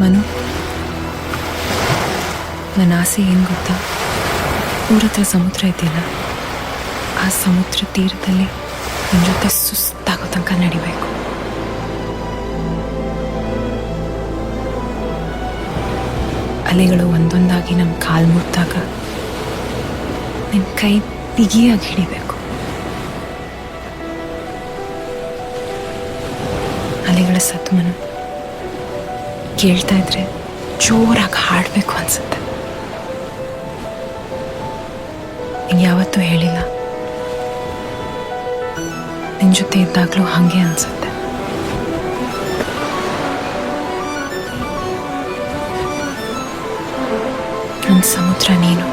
ಮನು, ನನ್ನ ಆಸೆ ಏನು ಗೊತ್ತಾ? ಊರ ಹತ್ರ ಸಮುದ್ರ ಇದೆಯಲ್ಲ, ಆ ಸಮುದ್ರ ತೀರದಲ್ಲಿ ನನ್ನ ಜೊತೆ ಸುಸ್ತಾಗೋ ತನಕ ನಡಿಬೇಕು. ಅಲೆಗಳು ಒಂದೊಂದಾಗಿ ನಮ್ಮ ಕಾಲು ಮುಟ್ಟಾಗ ನಿನ್ನ ಕೈ ಬಿಗಿಯಾಗಿ ಹಿಡಿಬೇಕು. ಅಲೆಗಳ ಸದ್ದು ಮನು ಕೇಳ್ತಾ ಇದ್ರೆ ಜೋರಾಗಿ ಹಾಡಬೇಕು ಅನ್ಸುತ್ತೆ. ನಿಂಗೆ ಯಾವತ್ತೂ ಹೇಳಿಲ್ಲ, ನಿನ್ನ ಜೊತೆ ಇದ್ದಾಗಲೂ ಹಾಗೆ ಅನ್ಸುತ್ತೆ. ನನ್ನ ಸಮುದ್ರ ನೀನು.